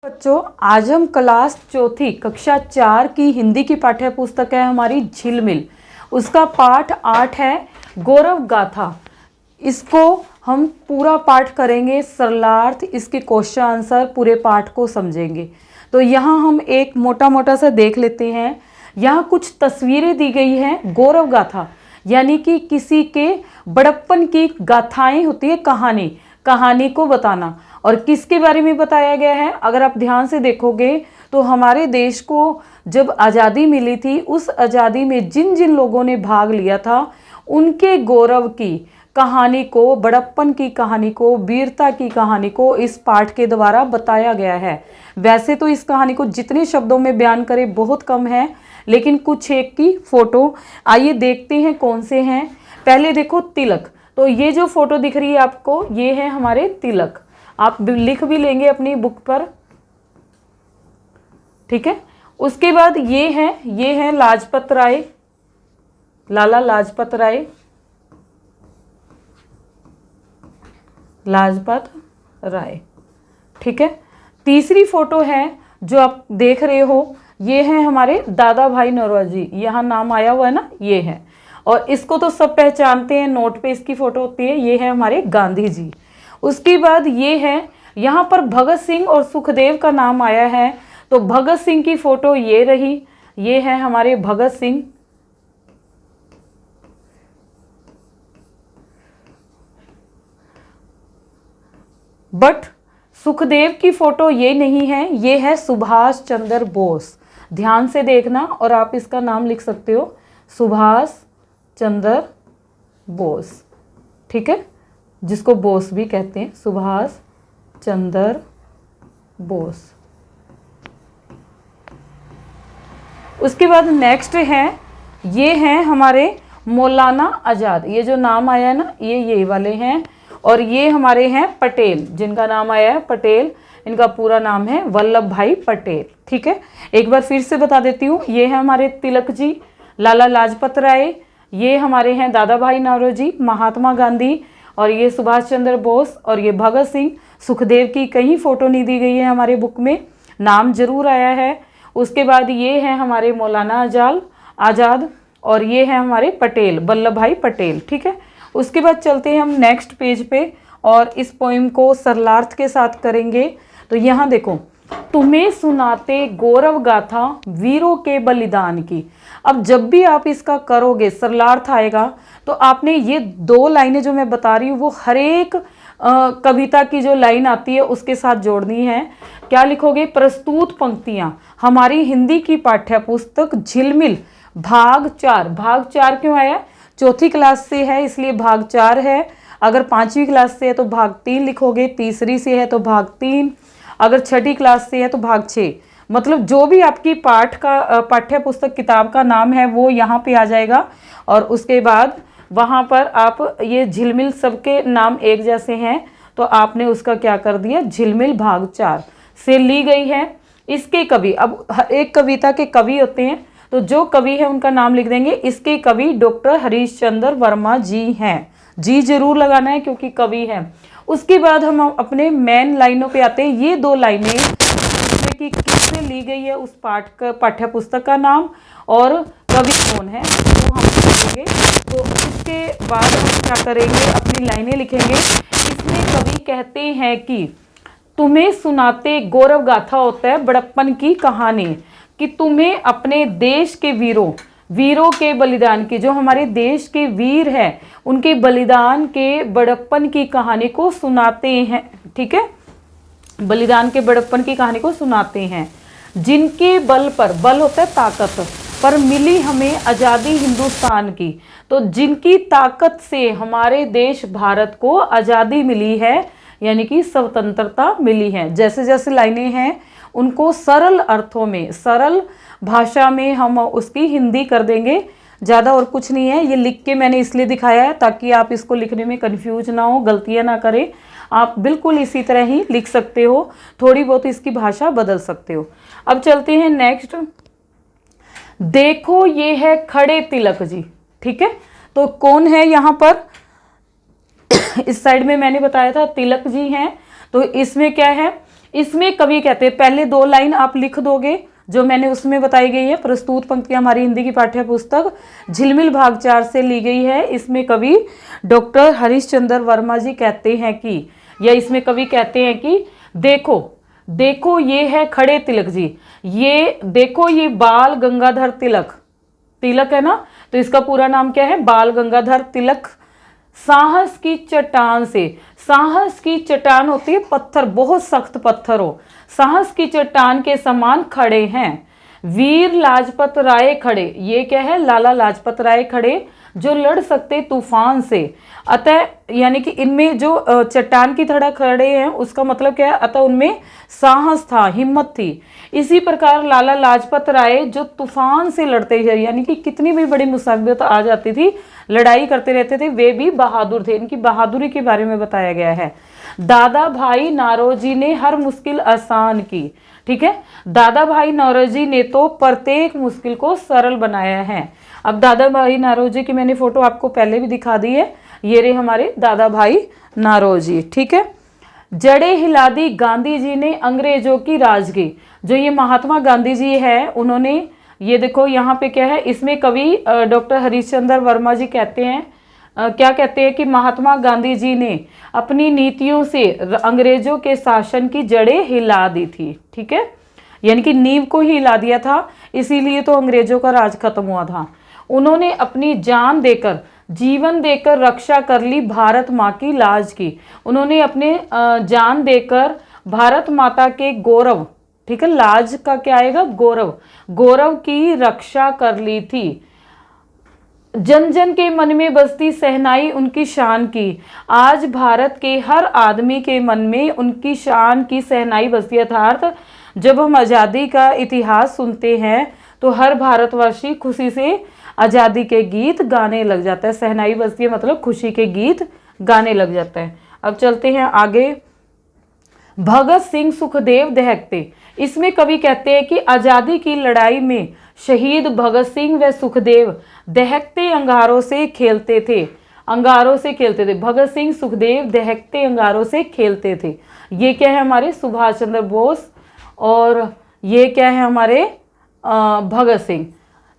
बच्चों, आज हम क्लास चौथी कक्षा 4 की हिंदी की पाठ्य पुस्तक है हमारी झिलमिल। उसका पाठ 8 है गौरव गाथा। इसको हम पूरा पाठ करेंगे, सरलार्थ, इसके क्वेश्चन आंसर, पूरे पाठ को समझेंगे। तो यहाँ हम एक मोटा मोटा सा देख लेते हैं। यहाँ कुछ तस्वीरें दी गई हैं। गौरव गाथा यानी कि किसी के बड़प्पन की गाथाएं होती है, कहानी को बताना। और किसके बारे में बताया गया है? अगर आप ध्यान से देखोगे तो हमारे देश को जब आज़ादी मिली थी, उस आज़ादी में जिन जिन लोगों ने भाग लिया था उनके गौरव की कहानी को, बड़प्पन की कहानी को, वीरता की कहानी को इस पाठ के द्वारा बताया गया है। वैसे तो इस कहानी को जितने शब्दों में बयान करें बहुत कम है, लेकिन कुछ एक की फोटो आइए देखते हैं कौन से हैं। पहले देखो तिलक। तो ये जो फोटो दिख रही है आपको, ये है हमारे तिलक। आप लिख भी लेंगे अपनी बुक पर, ठीक है। उसके बाद ये है लाजपत राय, लाला लाजपत राय, लाजपत राय, ठीक है। तीसरी फोटो है जो आप देख रहे हो, ये है हमारे दादा भाई नौरोजी। यहाँ नाम आया हुआ है ना, ये है। और इसको तो सब पहचानते हैं, नोट पे इसकी फोटो होती है। ये है हमारे गांधी जी। उसके बाद ये है, यहाँ पर भगत सिंह और सुखदेव का नाम आया है, तो भगत सिंह की फोटो ये रही। ये है हमारे भगत सिंह। बट सुखदेव की फोटो ये नहीं है, ये है सुभाष चंद्र बोस। ध्यान से देखना और आप इसका नाम लिख सकते हो, सुभाष चंद्र बोस, ठीक है, जिसको बोस भी कहते हैं, सुभाष चंद्र बोस। उसके बाद नेक्स्ट है, ये हैं हमारे मौलाना आज़ाद। ये जो नाम आया है ना, ये वाले हैं। और ये हमारे हैं पटेल, जिनका नाम आया है पटेल। इनका पूरा नाम है वल्लभ भाई पटेल, ठीक है। एक बार फिर से बता देती हूँ, ये है हमारे तिलक जी, लाला लाजपत राय, ये हमारे हैं दादा भाई नौरोजी, महात्मा गांधी, और ये सुभाष चंद्र बोस, और ये भगत सिंह। सुखदेव की कहीं फोटो नहीं दी गई है हमारे बुक में, नाम जरूर आया है। उसके बाद ये है हमारे मौलाना आज़ाद, और ये है हमारे पटेल, वल्लभ भाई पटेल, ठीक है। उसके बाद चलते हैं हम नेक्स्ट पेज पे और इस पोइम को सरलार्थ के साथ करेंगे। तो यहाँ देखो, तुम्हें सुनाते गौरव गाथा वीरों के बलिदान की। अब जब भी आप इसका करोगे, सरलार्थ आएगा, तो आपने ये 2 लाइनें जो मैं बता रही हूँ वो हर एक कविता की जो लाइन आती है उसके साथ जोड़नी है। क्या लिखोगे? प्रस्तुत पंक्तियाँ, हमारी हिंदी की पाठ्य पुस्तक झिलमिल भाग 4। भाग 4 क्यों आया? चौथी क्लास से है इसलिए भाग 4 है। अगर 5वीं क्लास से है तो भाग 3 लिखोगे, तीसरी से है तो भाग 3, अगर 6ठी क्लास से है तो भाग 6। मतलब जो भी आपकी पाठ्य पुस्तक किताब का नाम है वो यहाँ पे आ जाएगा। और उसके बाद वहाँ पर आप ये झिलमिल, सबके नाम एक जैसे हैं, तो आपने उसका क्या कर दिया, झिलमिल भाग 4 से ली गई है। इसके कवि, अब एक कविता के कवि होते हैं, तो जो कवि है उनका नाम लिख देंगे। इसके कवि डॉक्टर हरीश चंद्र वर्मा जी हैं। जी जरूर लगाना है क्योंकि कवि हैं। उसके बाद हम अपने मेन लाइनों पे आते हैं। ये 2 लाइनें जिसमें कि किससे ली गई है उस पाठ्य पुस्तक का नाम और कवि कौन है वो हम लिखेंगे। तो इसके बाद हम क्या करेंगे, अपनी लाइनें लिखेंगे। इसमें कवि कहते हैं कि तुम्हें सुनाते गौरव गाथा होता है बड़प्पन की कहानी, कि तुम्हें अपने देश के वीरों के बलिदान की, जो हमारे देश के वीर हैं उनके बलिदान के बड़प्पन की कहानी को सुनाते हैं, ठीक है। बलिदान के बड़प्पन की कहानी को सुनाते हैं, जिनके बल पर, बल होता है ताकत, पर मिली हमें आज़ादी हिंदुस्तान की। तो जिनकी ताकत से हमारे देश भारत को आज़ादी मिली है, यानी कि स्वतंत्रता मिली है। जैसे जैसे लाइनें हैं उनको सरल अर्थों में, सरल भाषा में हम उसकी हिंदी कर देंगे। ज़्यादा और कुछ नहीं है। ये लिख के मैंने इसलिए दिखाया है ताकि आप इसको लिखने में कंफ्यूज ना हो, गलतियां ना करें। आप बिल्कुल इसी तरह ही लिख सकते हो, थोड़ी बहुत इसकी भाषा बदल सकते हो। अब चलते हैं नेक्स्ट। देखो ये है खड़े तिलक जी, ठीक है। तो कौन है यहाँ पर? इस साइड में मैंने बताया था तिलक जी हैं। तो इसमें क्या है, इसमें कवि कहते हैं, पहले 2 लाइन आप लिख दोगे जो मैंने उसमें बताई गई है। प्रस्तुत पंक्तियां हमारी हिंदी की पाठ्य पुस्तक झिलमिल भाग 4 से ली गई है। इसमें कवि डॉक्टर हरीशचंद्र वर्मा जी कहते हैं कि, या इसमें कवि कहते हैं कि देखो देखो ये है खड़े तिलक जी, ये देखो ये बाल गंगाधर तिलक, तिलक है ना, तो इसका पूरा नाम क्या है, बाल गंगाधर तिलक साहस की चट्टान से। साहस की चट्टान होती है पत्थर, बहुत सख्त पत्थर हो, साहस की चट्टान के समान खड़े हैं। वीर लाजपत राय खड़े, ये क्या है, लाला लाजपत राय खड़े जो लड़ सकते तूफान से। अतः यानी कि इनमें जो चट्टान की तरह खड़े हैं उसका मतलब क्या है, अतः उनमें साहस था, हिम्मत थी। इसी प्रकार लाला लाजपत राय जो तूफान से लड़ते हैं, यानी कि कितनी भी बड़ी मुसीबत आ जाती थी, लड़ाई करते रहते थे, वे भी बहादुर थे। इनकी बहादुरी के बारे में बताया गया है। दादा भाई नारोजी ने हर मुश्किल आसान की, ठीक है, दादा भाई नौरोजी ने तो प्रत्येक मुश्किल को सरल बनाया है। अब दादा भाई नारोजी की मैंने फोटो आपको पहले भी दिखा दी है, ये रहे हमारे दादा भाई नारोजी, ठीक है। जड़े हिला दी गांधी जी ने अंग्रेजों की राज की, जो ये महात्मा गांधी जी है, उन्होंने, ये देखो यहाँ पे क्या है, इसमें कवि डॉक्टर हरीशचंद्र वर्मा जी कहते हैं, क्या कहते हैं कि महात्मा गांधी जी ने अपनी नीतियों से अंग्रेजों के शासन की जड़ें हिला दी थी, ठीक है, यानी कि नींव को ही हिला दिया था, इसीलिए तो अंग्रेजों का राज खत्म हुआ था। उन्होंने अपनी जान देकर, जीवन देकर रक्षा कर ली भारत माँ की लाज की। उन्होंने अपने जान देकर भारत माता के गौरव, ठीक है, लाज का क्या आएगा, गौरव, गौरव की रक्षा कर ली थी। जन जन के मन में बसती सहनाई उनकी शान की। आज भारत के हर आदमी के मन में उनकी शान की सहनाई बसती है। अर्थात जब हम आज़ादी का इतिहास सुनते हैं तो हर भारतवासी खुशी से आज़ादी के गीत गाने लग जाता है। सहनाई बसती है मतलब खुशी के गीत गाने लग जाता है। अब चलते हैं आगे। भगत सिंह सुखदेव दहकते, इसमें कवि कहते हैं कि आज़ादी की लड़ाई में शहीद भगत सिंह व सुखदेव दहकते अंगारों से खेलते थे, अंगारों से खेलते थे। भगत सिंह सुखदेव दहकते अंगारों से खेलते थे। ये क्या है, हमारे सुभाष चंद्र बोस, और ये क्या है, हमारे भगत सिंह।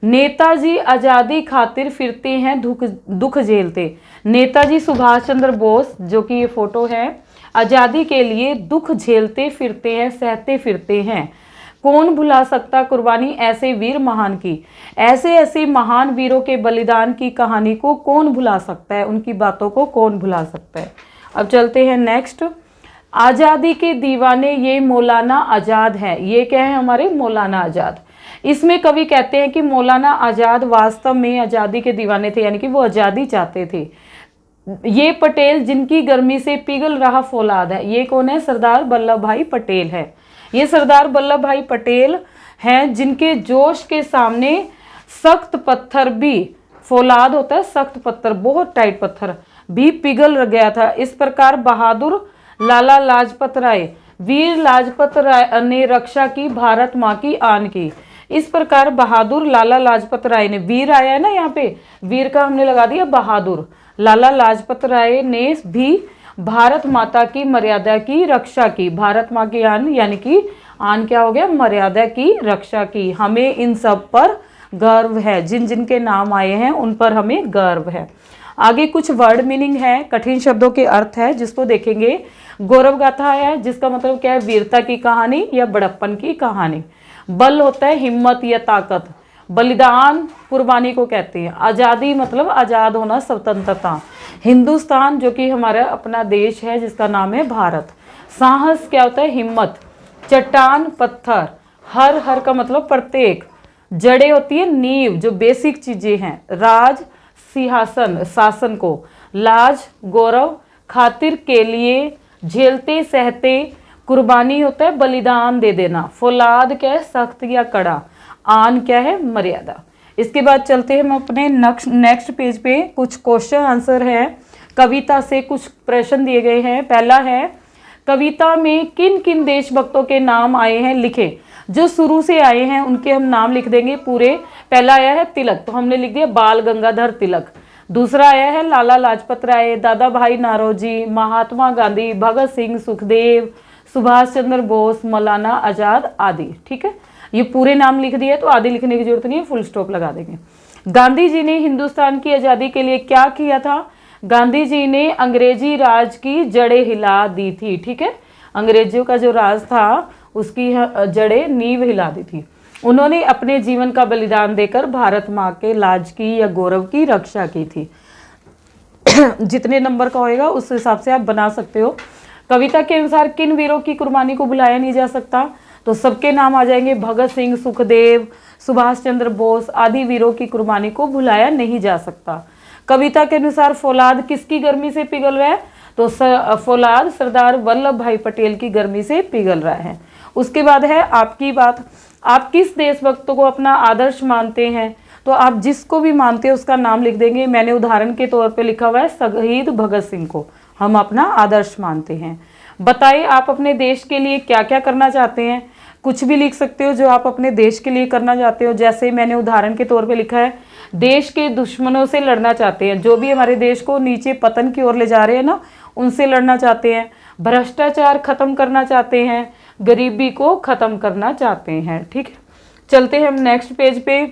नेताजी आज़ादी खातिर फिरते हैं दुख झेलते। नेताजी सुभाष चंद्र बोस, जो कि ये फोटो है, आज़ादी के लिए दुख झेलते फिरते हैं, सहते फिरते हैं। कौन भुला सकता कुर्बानी ऐसे वीर महान की। ऐसे ऐसे महान वीरों के बलिदान की कहानी को कौन भुला सकता है, उनकी बातों को कौन भुला सकता है। अब चलते हैं नेक्स्ट। आज़ादी के दीवाने ये मौलाना आज़ाद है। ये क्या है, हमारे मौलाना आज़ाद। इसमें कवि कहते हैं कि मौलाना आज़ाद वास्तव में आज़ादी के दीवाने थे, यानी कि वो आज़ादी चाहते थे। ये पटेल जिनकी गर्मी से पिघल रहा फौलाद है। ये कौन है, सरदार वल्लभ भाई पटेल है। ये सरदार वल्लभ भाई पटेल हैं जिनके जोश के सामने सख्त पत्थर भी, फौलाद होता है सख्त पत्थर, बहुत टाइट पत्थर भी पिघल गया था। इस प्रकार बहादुर लाला लाजपत राय, वीर लाजपत राय ने रक्षा की भारत माँ की आन की। इस प्रकार बहादुर लाला लाजपत राय ने, वीर आया है ना यहाँ पे, वीर का हमने लगा दिया बहादुर, लाला लाजपत राय ने भी भारत माता की मर्यादा की रक्षा की। भारत माँ की आन, यानी कि आन क्या हो गया, मर्यादा की रक्षा की। हमें इन सब पर गर्व है, जिन जिन के नाम आए हैं उन पर हमें गर्व है। आगे कुछ वर्ड मीनिंग है, कठिन शब्दों के अर्थ है, जिसको देखेंगे। गौरव गाथा है, जिसका मतलब क्या है, वीरता की कहानी या बड़प्पन की कहानी। बल होता है हिम्मत या ताकत। बलिदान कुर्बानी को कहते हैं। आज़ादी मतलब आज़ाद होना, स्वतंत्रता। हिंदुस्तान जो कि हमारा अपना देश है जिसका नाम है भारत। साहस क्या होता है, हिम्मत। चट्टान पत्थर, हर, हर का मतलब प्रत्येक। जड़ें होती है नींव, जो बेसिक चीजें हैं। राज सिंहासन, शासन को। लाज गौरव, खातिर के लिए, झेलते सहते। कुर्बानी होता है बलिदान दे देना। फौलाद क्या है, सख्त या कड़ा। आन क्या है, मर्यादा। इसके बाद चलते हैं हम अपने नेक्स्ट पेज पे। कुछ क्वेश्चन आंसर है, कविता से कुछ प्रश्न दिए गए हैं। पहला है, कविता में किन किन देशभक्तों के नाम आए हैं लिखे। जो शुरू से आए हैं उनके हम नाम लिख देंगे पूरे। पहला आया है तिलक, तो हमने लिख दिया बाल गंगाधर तिलक। दूसरा आया है लाला लाजपत राय, दादा भाई नारोजी, महात्मा गांधी, भगत सिंह, सुखदेव, सुभाष चंद्र बोस, मौलाना आजाद आदि। ठीक है, ये पूरे नाम लिख दिए तो आदि लिखने की जरूरत नहीं है, फुल स्टॉप लगा देंगे। गांधी जी ने हिंदुस्तान की आज़ादी के लिए क्या किया था? गांधी जी ने अंग्रेजी राज की जड़ें हिला दी थी। ठीक है, अंग्रेजों का जो राज था उसकी जड़ें, नींव हिला दी थी। उन्होंने अपने जीवन का बलिदान देकर भारत माँ के लाज की या गौरव की रक्षा की थी। जितने नंबर का होएगा उस हिसाब से आप बना सकते हो। कविता के अनुसार किन वीरों की कुर्बानी को भुलाया नहीं जा सकता? तो सबके नाम आ जाएंगे, भगत सिंह, सुखदेव, सुभाष चंद्र बोस आदि वीरों की कुर्बानी को भुलाया नहीं जा सकता। कविता के अनुसार फौलाद किसकी गर्मी से पिघल रहा है? तो फौलाद सरदार वल्लभ भाई पटेल की गर्मी से पिघल रहा है। उसके बाद है आपकी बात। आप किस देशभक्त को अपना आदर्श मानते हैं? तो आप जिसको भी मानते हैं उसका नाम लिख देंगे। मैंने उदाहरण के तौर पे लिखा हुआ है शहीद भगत सिंह को हम अपना आदर्श मानते हैं। बताइए आप अपने देश के लिए क्या क्या करना चाहते हैं? कुछ भी लिख सकते हो जो आप अपने देश के लिए करना चाहते हो। जैसे मैंने उदाहरण के तौर पे लिखा है देश के दुश्मनों से लड़ना चाहते हैं, जो भी हमारे देश को नीचे पतन की ओर ले जा रहे हैं ना, उनसे लड़ना चाहते हैं। भ्रष्टाचार खत्म करना चाहते हैं, गरीबी को खत्म करना चाहते हैं। ठीक है, चलते हैं हम नेक्स्ट पेज पे।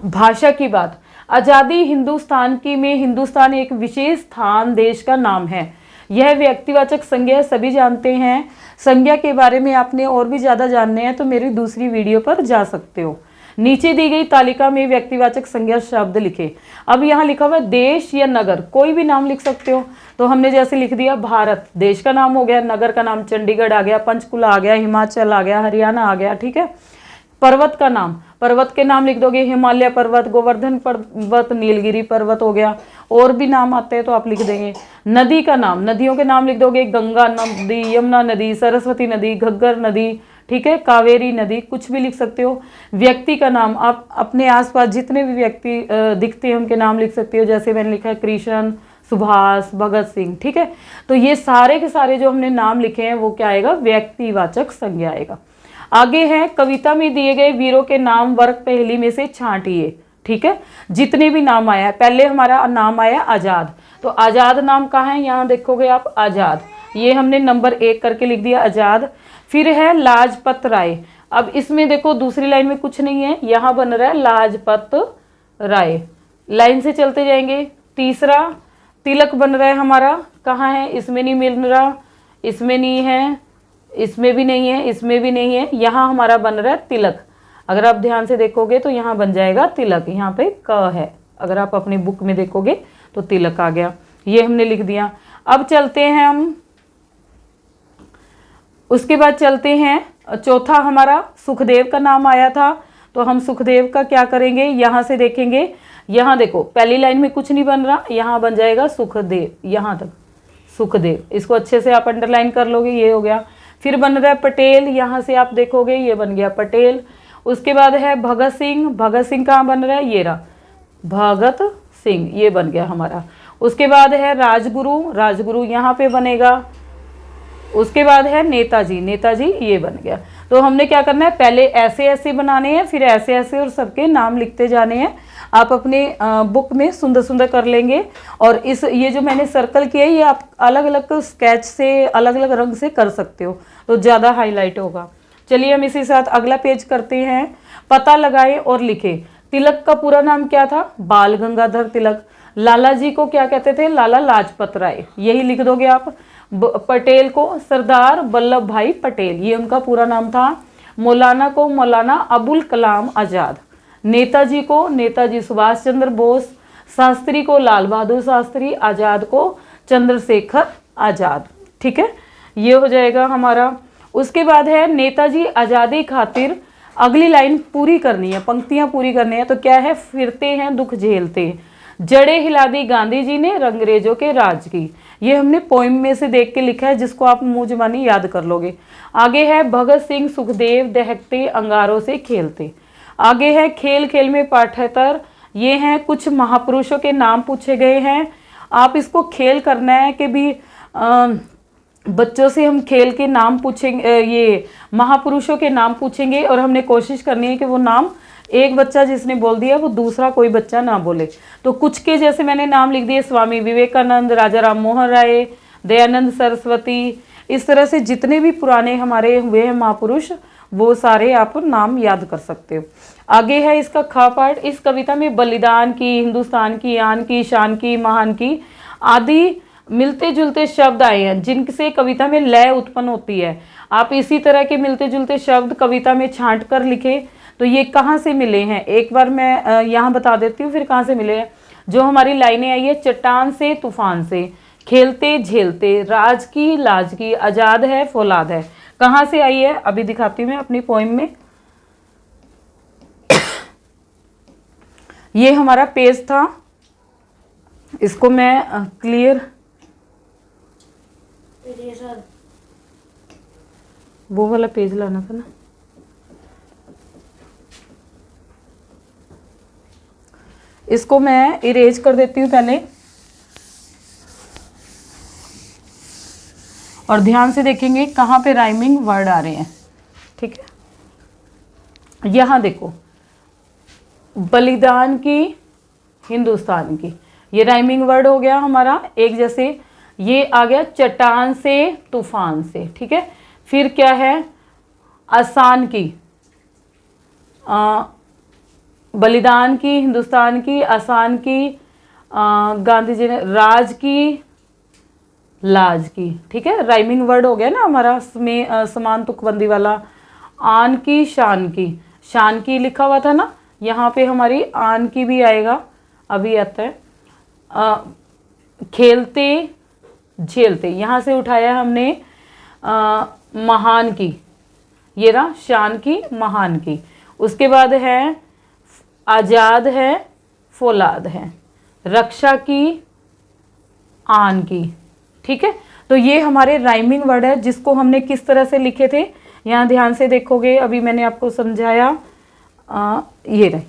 भाषा की बात। आज़ादी हिंदुस्तान की में हिंदुस्तान एक विशेष स्थान देश का नाम है। यह व्यक्तिवाचक संज्ञा सभी जानते हैं। संज्ञा के बारे में आपने और भी ज़्यादा जानने हैं तो मेरी दूसरी वीडियो पर जा सकते हो। नीचे दी गई तालिका में व्यक्तिवाचक संज्ञा शब्द लिखे। अब यहाँ लिखा हुआ है देश या नगर, कोई भी नाम लिख सकते हो। तो हमने जैसे लिख दिया भारत, देश का नाम हो गया, नगर का नाम चंडीगढ़ आ गया, पंचकुला आ गया, हिमाचल आ गया, हरियाणा आ गया। ठीक है, पर्वत का नाम, पर्वत के नाम लिख दोगे हिमालय पर्वत, गोवर्धन पर्वत, नीलगिरी पर्वत हो गया। और भी नाम आते हैं तो आप लिख देंगे। नदी का नाम, नदियों के नाम लिख दोगे गंगा नदी, यमुना नदी, सरस्वती नदी, घग्गर नदी। ठीक है, कावेरी नदी, कुछ भी लिख सकते हो। व्यक्ति का नाम, आप अपने आसपास जितने भी व्यक्ति दिखते हैं उनके नाम लिख सकते हो। जैसे मैंने लिखा है कृष्ण, सुभाष, भगत सिंह। ठीक है, तो ये सारे के सारे जो हमने नाम लिखे हैं वो क्या आएगा? व्यक्तिवाचक संज्ञा आएगा। आगे है कविता में दिए गए वीरों के नाम वर्ग पहेली में से छांटिए। ठीक है, जितने भी नाम आया है, पहले हमारा नाम आया आजाद, तो आजाद नाम कहाँ है? यहाँ देखोगे आप आजाद, ये हमने नंबर 1 करके लिख दिया आजाद। फिर है लाजपत राय। अब इसमें देखो दूसरी लाइन में कुछ नहीं है, यहाँ बन रहा है लाजपत राय। लाइन से चलते जाएंगे। तीसरा तिलक बन रहा है हमारा, कहाँ है? इसमें नहीं मिल रहा, इसमें नहीं है, इसमें भी नहीं है, इसमें भी नहीं है। यहाँ हमारा बन रहा है तिलक। अगर आप ध्यान से देखोगे तो यहाँ बन जाएगा तिलक, यहाँ पे क है। अगर आप अपनी बुक में देखोगे तो तिलक आ गया, ये हमने लिख दिया। अब चलते हैं हम, उसके बाद चलते हैं चौथा हमारा सुखदेव का नाम आया था, तो हम सुखदेव का क्या करेंगे? यहाँ से देखेंगे, यहाँ देखो पहली लाइन में कुछ नहीं बन रहा, यहाँ बन जाएगा सुखदेव, यहाँ तक सुखदेव। इसको अच्छे से आप अंडरलाइन कर लोगे, ये हो गया। फिर बन रहा है पटेल, यहाँ से आप देखोगे ये बन गया पटेल। उसके बाद है भगत सिंह, भगत सिंह कहाँ बन रहा है? ये रहा भगत सिंह, ये बन गया हमारा। उसके बाद है राजगुरु, राजगुरु यहाँ पे बनेगा। उसके बाद है नेताजी, नेताजी ये बन गया। तो हमने क्या करना है? पहले ऐसे ऐसे बनाने हैं, फिर ऐसे ऐसे, और सबके नाम लिखते जाने हैं। आप अपने बुक में सुंदर सुंदर कर लेंगे। और इस ये जो मैंने सर्कल किया है ये आप अलग अलग स्केच से, अलग अलग रंग से कर सकते हो तो ज़्यादा हाईलाइट होगा। चलिए हम इसी साथ अगला पेज करते हैं। पता लगाए और लिखे। तिलक का पूरा नाम क्या था? बाल गंगाधर तिलक। लाला जी को क्या कहते थे? लाला लाजपत राय, यही लिख दोगे आप। पटेल को सरदार वल्लभ भाई पटेल, ये उनका पूरा नाम था। मौलाना को मौलाना अबुल कलाम आज़ाद। नेताजी को नेताजी सुभाष चंद्र बोस। शास्त्री को लाल बहादुर शास्त्री। आज़ाद को चंद्रशेखर आज़ाद। ठीक है, ये हो जाएगा हमारा। उसके बाद है नेताजी आज़ादी खातिर, अगली लाइन पूरी करनी है, पंक्तियां पूरी करनी है। तो क्या है? फिरते हैं दुख झेलते, जड़ें हिला दी गांधी जी ने अंग्रेजों के राज की। ये हमने पोइम में से देख के लिखा है, जिसको आप मुंह जुबानी याद कर लोगे। आगे है भगत सिंह सुखदेव दहकते अंगारों से खेलते। आगे है खेल खेल में पाठ्यतर। ये हैं कुछ महापुरुषों के नाम पूछे गए हैं। आप इसको खेल करना है कि भी बच्चों से हम खेल के नाम पूछेंगे, ये महापुरुषों के नाम पूछेंगे और हमने कोशिश करनी है कि वो नाम एक बच्चा जिसने बोल दिया वो दूसरा कोई बच्चा ना बोले। तो कुछ के जैसे मैंने नाम लिख दिए, स्वामी विवेकानंद, राजा राम मोहन राय, दयानंद सरस्वती, इस तरह से जितने भी पुराने हमारे हुए हैं महापुरुष वो सारे आप नाम याद कर सकते हो। आगे है इसका ख पार्ट। इस कविता में बलिदान की, हिंदुस्तान की, आन की, शान की, महान की आदि मिलते जुलते शब्द आए हैं जिनसे कविता में लय उत्पन्न होती है। आप इसी तरह के मिलते जुलते शब्द कविता में छांट कर लिखे तो ये कहाँ से मिले हैं, एक बार मैं यहाँ बता देती हूँ फिर कहाँ से मिले हैं। जो हमारी लाइनें आई है, चट्टान से तूफान से, खेलते झेलते, राज की लाज की, आजाद है फौलाद है, कहाँ से आई है अभी दिखाती हूँ मैं अपनी पोइम में। ये हमारा पेज था, इसको मैं क्लियर वो वाला पेज लाना था ना। इसको मैं इरेज कर देती हूँ पहले, और ध्यान से देखेंगे कहाँ पे राइमिंग वर्ड आ रहे हैं। ठीक है, यहाँ देखो, बलिदान की, हिंदुस्तान की, ये राइमिंग वर्ड हो गया हमारा एक जैसे। ये आ गया चट्टान से तूफान से। ठीक है, फिर क्या है, आसान की, बलिदान की, हिंदुस्तान की, आसान की, गांधी जी ने, राज की, लाज की। ठीक है, राइमिंग वर्ड हो गया ना हमारा समान तुकबंदी वाला। आन की, शान की, शान की लिखा हुआ था ना, यहाँ पे हमारी आन की भी आएगा, अभी आता है। खेलते झेलते, यहाँ से उठाया हमने महान की, ये रहा शान की, महान की। उसके बाद है आजाद है फौलाद है, रक्षा की, आन की। ठीक है, तो ये हमारे राइमिंग वर्ड है जिसको हमने किस तरह से लिखे थे, यहाँ ध्यान से देखोगे, अभी मैंने आपको समझाया। ये रहे,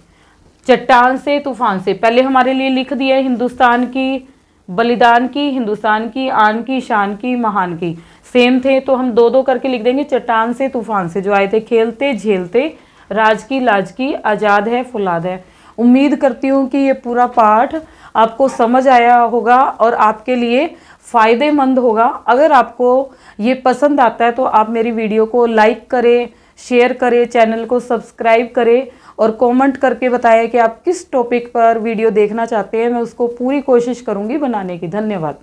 चट्टान से तूफान से, पहले हमारे लिए लिख दिया हिंदुस्तान की, बलिदान की, हिंदुस्तान की, आन की, शान की, महान की, सेम थे तो हम दो दो करके लिख देंगे। चट्टान से तूफान से जो आए थे, खेलते झेलते, राज की लाज की, आज़ाद है फौलाद है। उम्मीद करती हूँ कि ये पूरा पाठ आपको समझ आया होगा और आपके लिए फ़ायदेमंद होगा। अगर आपको ये पसंद आता है तो आप मेरी वीडियो को लाइक करें, शेयर करें, चैनल को सब्सक्राइब करें और कमेंट करके बताएं कि आप किस टॉपिक पर वीडियो देखना चाहते हैं। मैं उसको पूरी कोशिश करूँगी बनाने की। धन्यवाद।